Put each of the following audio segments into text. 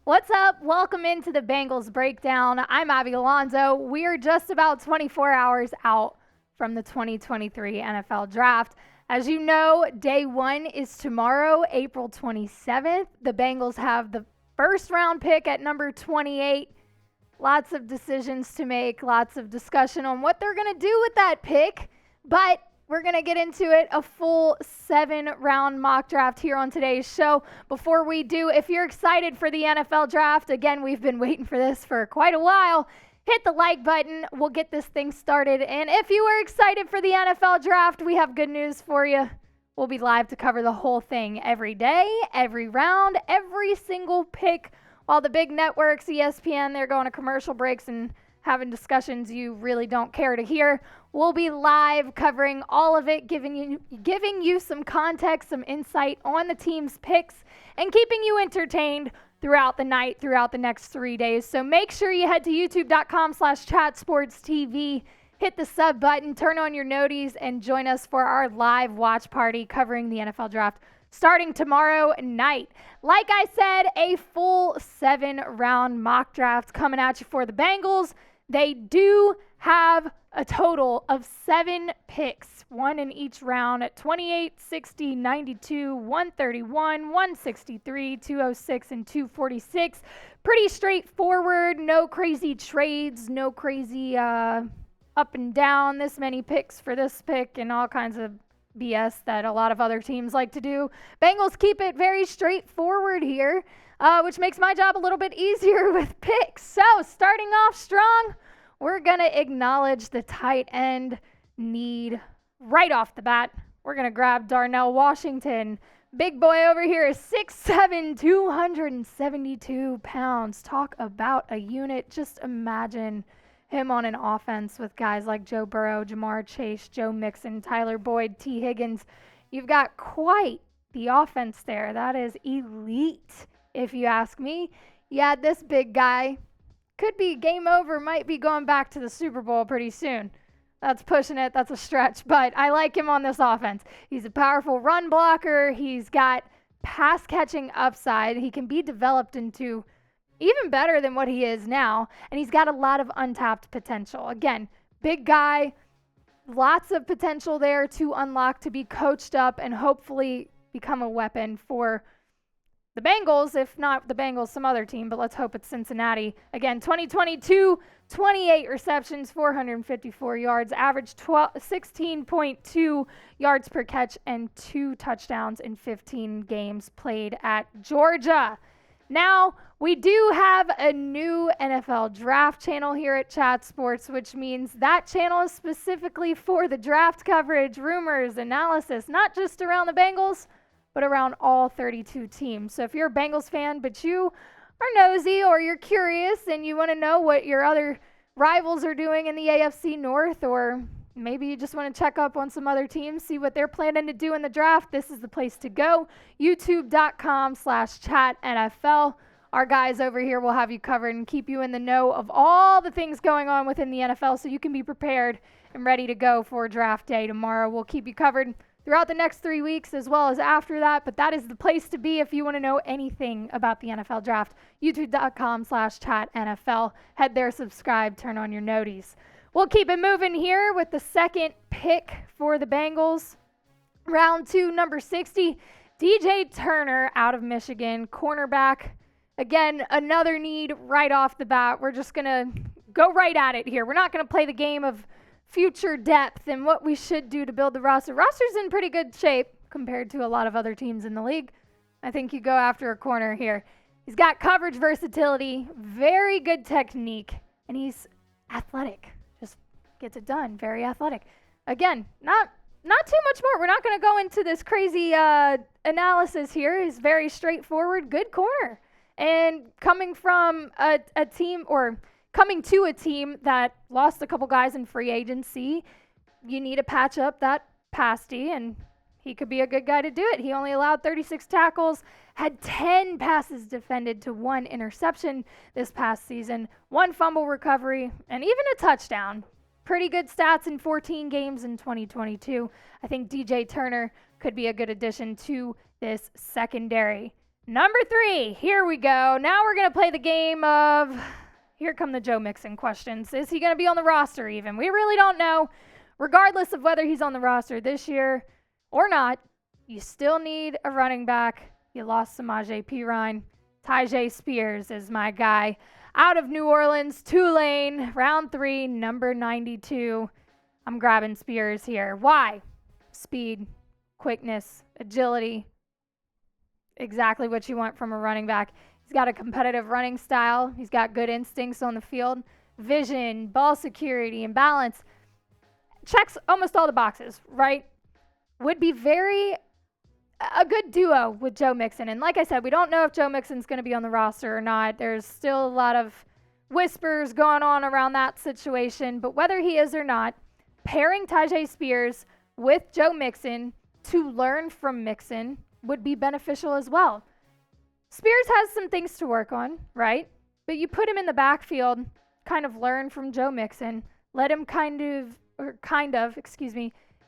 What's up? Welcome into the Bengals Breakdown. I'm Abby Alonzo. We're just about 24 hours out from the 2023 NFL Draft. As you know, day one is tomorrow, April 27th. The Bengals have the first round pick at number 28. Lots of decisions to make, lots of discussion on what they're going to do with that pick. But we're going to get into it, a full 7-round mock draft here on today's show. Before we do, if you're excited for the NFL Draft, again, we've been waiting for this for quite a while, hit the like button. We'll get this thing started. And if you are excited for the NFL Draft, we have good news for you. We'll be live to cover the whole thing every day, every round, every single pick. While the big networks, ESPN, they're going to commercial breaks and having discussions you really don't care to hear. We'll be live covering all of it, giving you some context, some insight on the team's picks, and keeping you entertained throughout the night, throughout the next 3 days. So make sure you head to youtube.com/chatsportstv, hit the sub button, turn on your noties, and join us for our live watch party covering the NFL Draft starting tomorrow night. Like I said, a full 7-round mock draft coming at you for the Bengals. They do have a total of 7 picks, one in each round at 28, 60, 92, 131, 163, 206, and 246. Pretty straightforward, no crazy trades, no crazy up and down, this many picks for this pick, and all kinds of BS that a lot of other teams like to do. Bengals keep it very straightforward here, which makes my job a little bit easier with picks. So starting off strong, we're going to acknowledge the tight end need right off the bat. We're going to grab Darnell Washington. Big boy over here is 6'7", 272 pounds. Talk about a unit. Just imagine him on an offense with guys like Joe Burrow, Jamar Chase, Joe Mixon, Tyler Boyd, T. Higgins. You've got quite the offense there. That is elite, if you ask me. You add this big guy, could be game over, might be going back to the Super Bowl pretty soon. That's pushing it. That's a stretch, but I like him on this offense. He's a powerful run blocker. He's got pass catching upside. He can be developed into even better than what he is now, and he's got a lot of untapped potential. Again, big guy, lots of potential there to unlock, to be coached up, and hopefully become a weapon for the Bengals, if not the Bengals, some other team, but let's hope it's Cincinnati. Again, 2022, 28 receptions, 454 yards, average 16.2 yards per catch, and 2 touchdowns in 15 games played at Georgia. Now, we do have a new NFL Draft channel here at Chat Sports, which means that channel is specifically for the draft coverage, rumors, analysis, not just around the Bengals, but around all 32 teams. So if you're a Bengals fan, but you are nosy or you're curious and you want to know what your other rivals are doing in the AFC North, or maybe you just want to check up on some other teams, see what they're planning to do in the draft, this is the place to go. youtube.com/chatNFL. Our guys over here will have you covered and keep you in the know of all the things going on within the NFL so you can be prepared and ready to go for draft day tomorrow. We'll keep you covered throughout the next 3 weeks as well as after that, but that is the place to be if you want to know anything about the NFL Draft. youtube.com/chatNFL. Head there, subscribe, turn on your noties. We'll keep it moving here with the second pick for the Bengals. Round 2, number 60, Tyjae Turner out of Michigan, cornerback. Again, another need right off the bat. We're just going to go right at it here. We're not going to play the game of future depth and what we should do to build the roster. Roster's in pretty good shape compared to a lot of other teams in the league. I think you go after a corner here. He's got coverage versatility, very good technique, and he's athletic. Just gets it done. Very athletic. Again, not too much more. We're not going to go into this crazy analysis here. He's very straightforward, good corner. And coming from a team, or coming to a team that lost a couple guys in free agency, you need to patch up that pass D, and he could be a good guy to do it. He only allowed 36 tackles, had 10 passes defended to 1 interception this past season, 1 fumble recovery, and even a touchdown. Pretty good stats in 14 games in 2022. I think Tyjae Turner could be a good addition to this secondary. Number 3, here we go. Now we're going to play the game of, here come the Joe Mixon questions. Is he going to be on the roster even? We really don't know. Regardless of whether he's on the roster this year or not, you still need a running back. You lost Samaje Perine. Tyjae Spears is my guy. Out of New Orleans, Tulane, round 3, number 92. I'm grabbing Spears here. Why? Speed, quickness, agility. Exactly what you want from a running back. He's got a competitive running style. He's got good instincts on the field. Vision, ball security, and balance. Checks almost all the boxes, right? Would be a good duo with Joe Mixon. And like I said, we don't know if Joe Mixon's going to be on the roster or not. There's still a lot of whispers going on around that situation. But whether he is or not, pairing Tyjae Spears with Joe Mixon to learn from Mixon would be beneficial as well. Spears has some things to work on, right? But you put him in the backfield, kind of learn from Joe Mixon, let him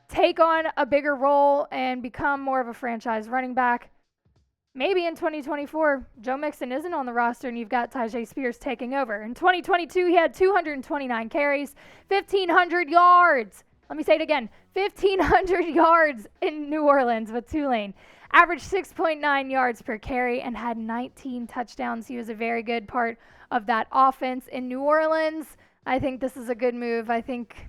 take on a bigger role and become more of a franchise running back. Maybe in 2024, Joe Mixon isn't on the roster and you've got Tyjae Spears taking over. In 2022, he had 229 carries, 1,500 yards. Let me say it again, 1,500 yards in New Orleans with Tulane. Averaged 6.9 yards per carry and had 19 touchdowns. He was a very good part of that offense in New Orleans. I think this is a good move. I think,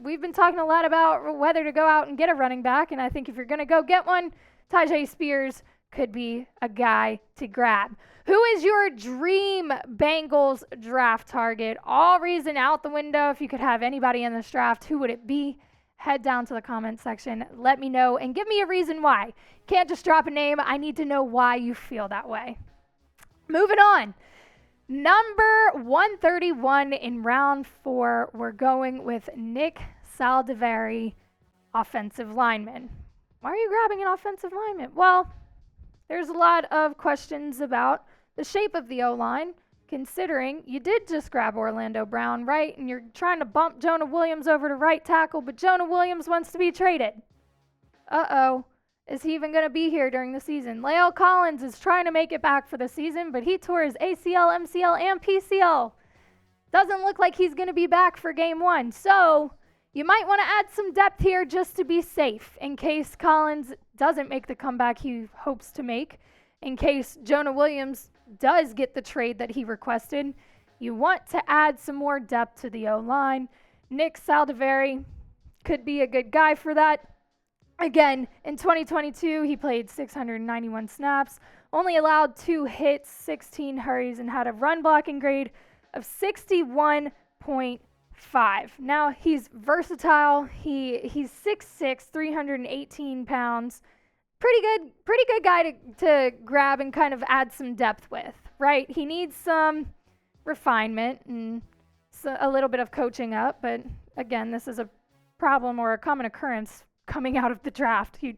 we've been talking a lot about whether to go out and get a running back, and I think if you're going to go get one, Tyjae Spears could be a guy to grab. Who is your dream Bengals draft target? All reason out the window. If you could have anybody in this draft, who would it be? Head down to the comment section. Let me know and give me a reason why. Can't just drop a name. I need to know why you feel that way. Moving on. Number 131 in round 4, we're going with Nick Saldiveri, offensive lineman. Why are you grabbing an offensive lineman? Well, there's a lot of questions about the shape of the O-line, considering you did just grab Orlando Brown, right? And you're trying to bump Jonah Williams over to right tackle, but Jonah Williams wants to be traded. Uh-oh. Is he even going to be here during the season? La'el Collins is trying to make it back for the season, but he tore his ACL, MCL, and PCL. Doesn't look like he's going to be back for game 1. So you might want to add some depth here just to be safe in case Collins doesn't make the comeback he hopes to make. In case Jonah Williams does get the trade that he requested, you want to add some more depth to the O-line. Nick Saldiveri could be a good guy for that. Again, in 2022, he played 691 snaps, only allowed 2 hits, 16 hurries, and had a run blocking grade of 61.5. Now, he's versatile. He's 6'6", 318 pounds. Pretty good guy to grab and kind of add some depth with, right? He needs some refinement and a little bit of coaching up, but again, this is a problem or a common occurrence coming out of the draft. You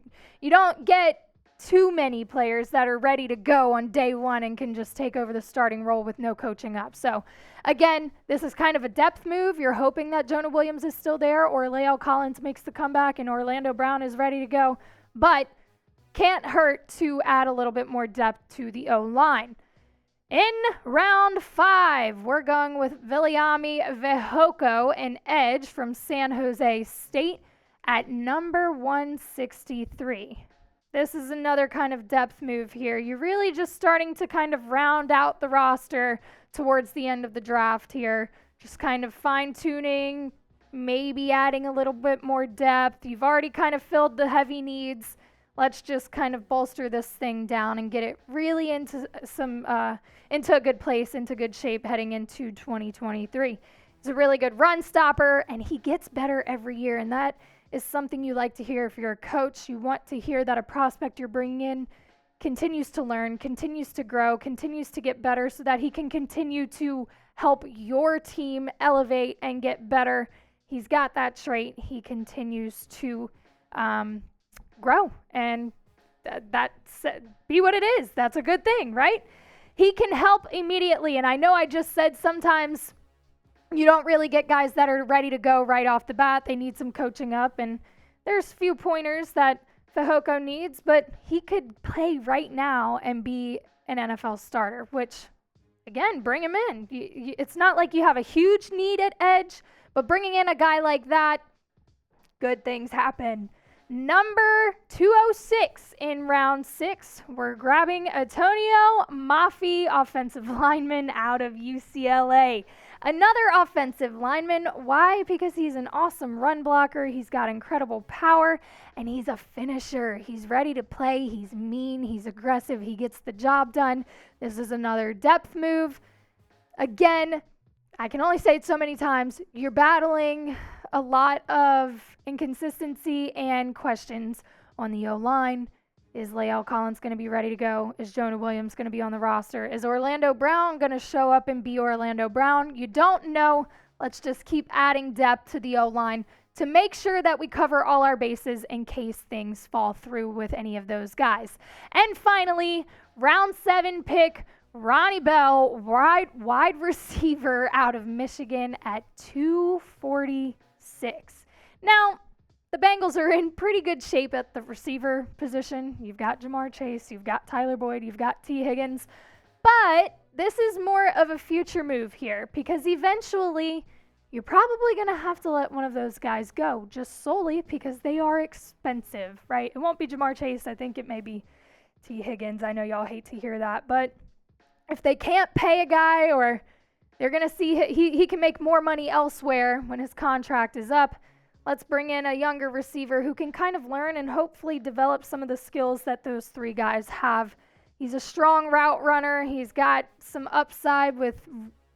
don't get too many players that are ready to go on day 1 and can just take over the starting role with no coaching up. So again, this is kind of a depth move. You're hoping that Jonah Williams is still there or La'el Collins makes the comeback and Orlando Brown is ready to go, but can't hurt to add a little bit more depth to the O-line. In round 5, we're going with Viliami Vehoco, an edge from San Jose State, at number 163. This is another kind of depth move here. You're really just starting to kind of round out the roster towards the end of the draft here. Just kind of fine-tuning, maybe adding a little bit more depth. You've already kind of filled the heavy needs. Let's just kind of bolster this thing down and get it really into into a good place, into good shape heading into 2023. He's a really good run stopper, and he gets better every year, and that is something you like to hear. If you're a coach, you want to hear that a prospect you're bringing in continues to learn, continues to grow, continues to get better so that he can continue to help your team elevate and get better. He's got that trait. He continues to grow, and that's be what it is. That's a good thing, right? He can help immediately, and I know I just said sometimes you don't really get guys that are ready to go right off the bat. They need some coaching up, and there's a few pointers that Fehoko needs, but he could play right now and be an NFL starter, which, again, bring him in. It's not like you have a huge need at edge, but bringing in a guy like that, good things happen. Number 206 in round 6, we're grabbing Atonio, Mafi, offensive lineman out of UCLA. Another offensive lineman. Why? Because he's an awesome run blocker. He's got incredible power, and he's a finisher. He's ready to play. He's mean. He's aggressive. He gets the job done. This is another depth move. Again, I can only say it so many times. You're battling a lot of inconsistency and questions on the O-line. Is Lael Collins going to be ready to go? Is Jonah Williams going to be on the roster? Is Orlando Brown going to show up and be Orlando Brown? You don't know. Let's just keep adding depth to the O-line to make sure that we cover all our bases in case things fall through with any of those guys. And finally, round 7 pick, Ronnie Bell, wide receiver out of Michigan at 246. Now, the Bengals are in pretty good shape at the receiver position. You've got Jamar Chase, you've got Tyler Boyd, you've got T. Higgins. But this is more of a future move here because eventually you're probably going to have to let one of those guys go just solely because they are expensive, right? It won't be Jamar Chase. I think it may be T. Higgins. I know y'all hate to hear that. But if they can't pay a guy or they're going to see he can make more money elsewhere when his contract is up, let's bring in a younger receiver who can kind of learn and hopefully develop some of the skills that those 3 guys have. He's a strong route runner. He's got some upside with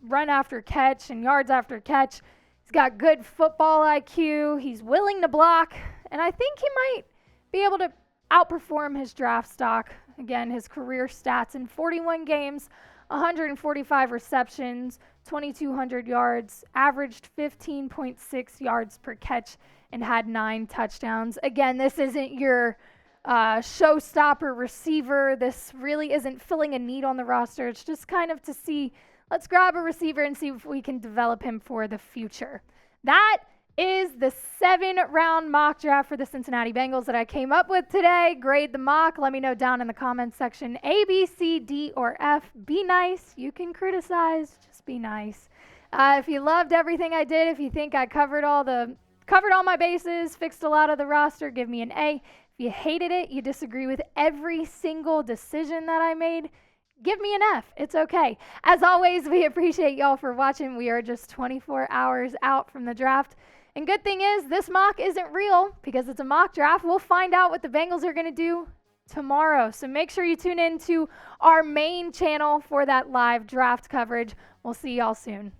run after catch and yards after catch. He's got good football IQ. He's willing to block. And I think he might be able to outperform his draft stock. Again, his career stats in 41 games, 145 receptions, 2,200 yards, averaged 15.6 yards per catch, and had 9 touchdowns. Again, this isn't your showstopper receiver. This really isn't filling a need on the roster. It's just kind of to see, let's grab a receiver and see if we can develop him for the future. That is the 7-round mock draft for the Cincinnati Bengals that I came up with today. Grade the mock. Let me know down in the comments section. A, B, C, D, or F. Be nice. You can criticize. Just be nice. If you loved everything I did, if you think I covered all my bases, fixed a lot of the roster, give me an A. If you hated it, you disagree with every single decision that I made, give me an F. It's okay. As always, we appreciate y'all for watching. We are just 24 hours out from the draft. And good thing is, this mock isn't real because it's a mock draft. We'll find out what the Bengals are going to do tomorrow. So make sure you tune in to our main channel for that live draft coverage. We'll see y'all soon.